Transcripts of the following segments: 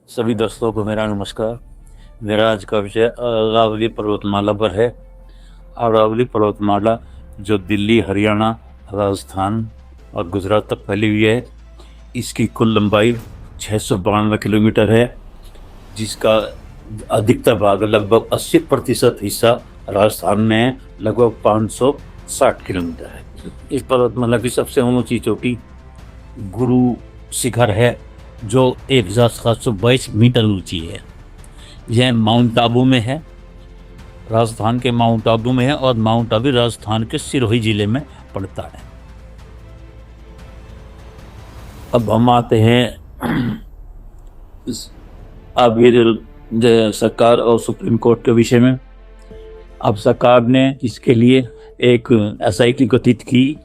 सभी दोस्तों को मेरा नमस्कार। मेरा आज का विषय अरावली पर्वतमाला पर है। अरावली पर्वतमाला जो दिल्ली, हरियाणा, राजस्थान और गुजरात तक फैली हुई है। इसकी कुल लंबाई 692 किलोमीटर है, जिसका अधिकतर भाग लगभग 80% हिस्सा राजस्थान में है, लगभग 560 किलोमीटर है। इस पर्वतमाला की सबसे ऊंची चोटी गुरु शिखर है, जो 1722 मीटर ऊंची है। यह माउंट आबू में है, राजस्थान के माउंट आबू में है, और माउंट आबू राजस्थान के सिरोही जिले में पड़ता है। अब हम आते हैं अब ये सरकार और सुप्रीम कोर्ट के विषय में। अब सरकार ने इसके लिए एक SIT गठित की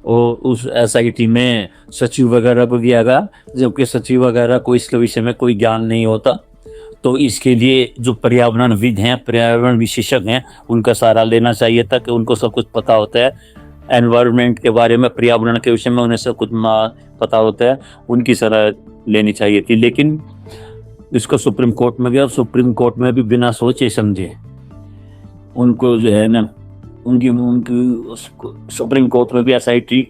और उस SIT में सचिव वगैरह को दिया गया, जबकि सचिव वगैरह को इसके विषय में कोई ज्ञान नहीं होता। तो इसके लिए जो पर्यावरणविद हैं, पर्यावरण विशेषज्ञ हैं, उनका सहारा लेना चाहिए था कि उनको सब कुछ पता होता है। एनवायरनमेंट के बारे में, पर्यावरण के विषय में उन्हें सब कुछ पता होता है, उनकी सलाह लेनी चाहिए थी। लेकिन इसको सुप्रीम कोर्ट में गया। सुप्रीम कोर्ट में भी बिना सोचे समझे उनको जो है ना, उनकी सुप्रीम कोर्ट में भी SIT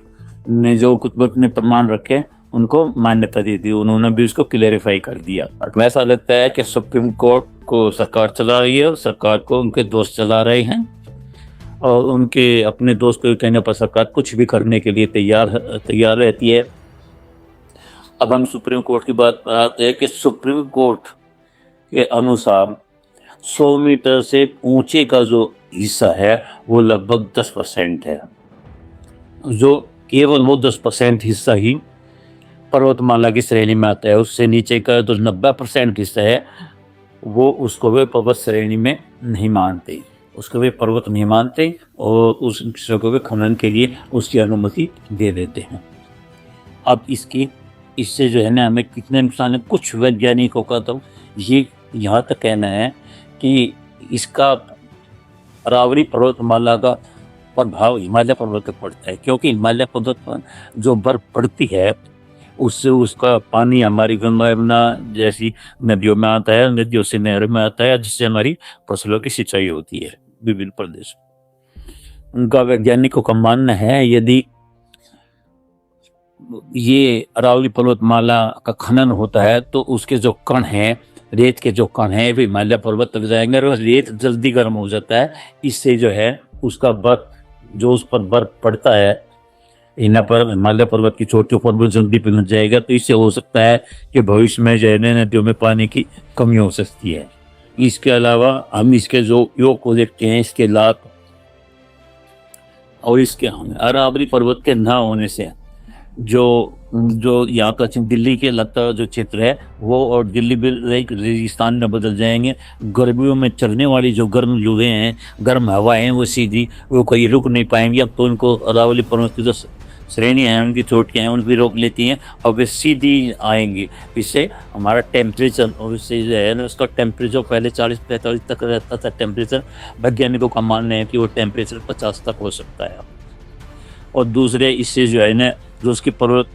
ने जो कुछ अपने प्रमाण रखे उनको मान्यता दे दी। उन्होंने भी उसको क्लेरिफाई कर दिया। ऐसा लगता है कि सुप्रीम कोर्ट को सरकार चला रही है और सरकार को उनके दोस्त चला रहे हैं, और उनके अपने दोस्त के कहने पर सरकार कुछ भी करने के लिए तैयार रहती है। अब हम सुप्रीम कोर्ट की बात आते हैं कि सुप्रीम कोर्ट के अनुसार 100 मीटर से ऊंचे का जो हिस्सा है वो लगभग 10% है। जो केवल वो 10% हिस्सा ही पर्वतमाला की श्रेणी में आता है। उससे नीचे का जो 90% हिस्सा है वो उसको वे पर्वत श्रेणी में नहीं मानते, उसको वे पर्वत नहीं मानते, और उस हिस्से को वे खनन के लिए उसकी अनुमति दे देते हैं। अब इससे जो है ना, हमें कितने नुकसान है। कुछ वैज्ञानिकों का तो ये यहाँ तक कहना है कि इसका अरावली पर्वतमाला का प्रभाव हिमालय पर्वत पर पड़ता है, क्योंकि हिमालय पर्वत पर जो बर्फ पड़ती है उससे उसका पानी हमारी गंगा यमुना जैसी नदियों में आता है, नदियों से नहरों में आता है, जिससे हमारी फसलों की सिंचाई होती है विभिन्न प्रदेशों। उनका वैज्ञानिकों का मानना है यदि ये अरावली पर्वतमाला का खनन होता है तो उसके जो कण हैं, रेत के जो कण हैं, वे हिमालय पर्वत तक जाएंगे और रेत जल्दी गर्म हो जाता है। इससे जो है उसका बर्फ, जो उस पर बर्फ पड़ता है हिमालय पर्वत की चोटियों पर, वो जल्दी पिघल जाएगा। तो इससे हो सकता है कि भविष्य में जो है नदियों में पानी की कमी हो सकती है। इसके अलावा हम इसके जो योग को देखते हैं, इसके लाभ और इसके अरावली पर्वत के न होने से जो यहाँ का दिल्ली के लगता जो क्षेत्र है वो और दिल्ली भी रेगिस्तान में बदल जाएंगे। गर्मियों में चलने वाली जो गर्म लुहें हैं, गर्म हवाएं हैं, वो सीधी वो कहीं रुक नहीं पाएंगी। अब तो उनको अरावली पर्वत की जो श्रेणी है, उनकी चोटियाँ हैं, उन भी रोक लेती हैं और वे सीधी आएंगी। इससे हमारा टेम्परेचर, और इससे जो है ना उसका टेम्परेचर पहले 40-45 तक रहता था टेम्परेचर, वैज्ञानिकों का मानना है कि वो टेम्परेचर 50 तक हो सकता है। और दूसरे इससे जो है ना, जो उसकी पर्वत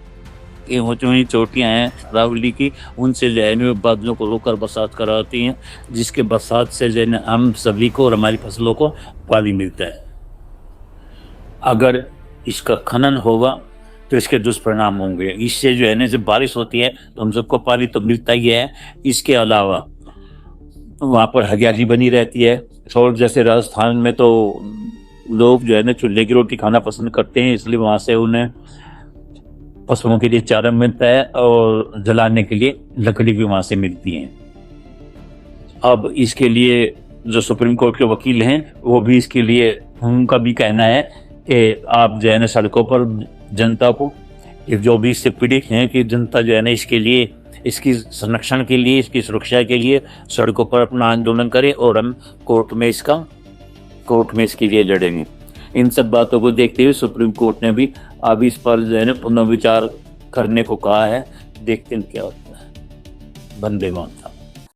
की ऊंची चोटियाँ हैं अरावली की, उनसे जो है ना बादलों को रोककर बरसात कराती हैं, जिसके बरसात से जो है ना हम सभी को और हमारी फसलों को पानी मिलता है। अगर इसका खनन होगा तो इसके दुष्परिणाम होंगे। इससे जो है ना जब बारिश होती है तो हम सबको पानी तो मिलता ही है, इसके अलावा वहाँ पर हरियाली बनी रहती है। और जैसे राजस्थान में तो लोग जो है ना चूल्हे की रोटी खाना पसंद करते हैं, इसलिए वहाँ से उन्हें पशुओं के लिए चारा मिलता है और जलाने के लिए लकड़ी भी वहाँ से मिलती है। अब इसके लिए जो सुप्रीम कोर्ट के वकील हैं वो भी इसके लिए, उनका भी कहना है कि आप जो है ना सड़कों पर जनता को, जो भी इससे पीड़ित हैं, कि जनता जो है ना इसके लिए, इसकी संरक्षण के लिए, इसकी सुरक्षा के लिए सड़कों पर अपना आंदोलन करे और हम कोर्ट में इसके लिए लड़ेंगे। इन सब बातों को देखते हुए सुप्रीम कोर्ट ने भी अब इस पर जो है ना पुनर्विचार करने को कहा है। देखते हैं क्या होता है। वंदे मातरम।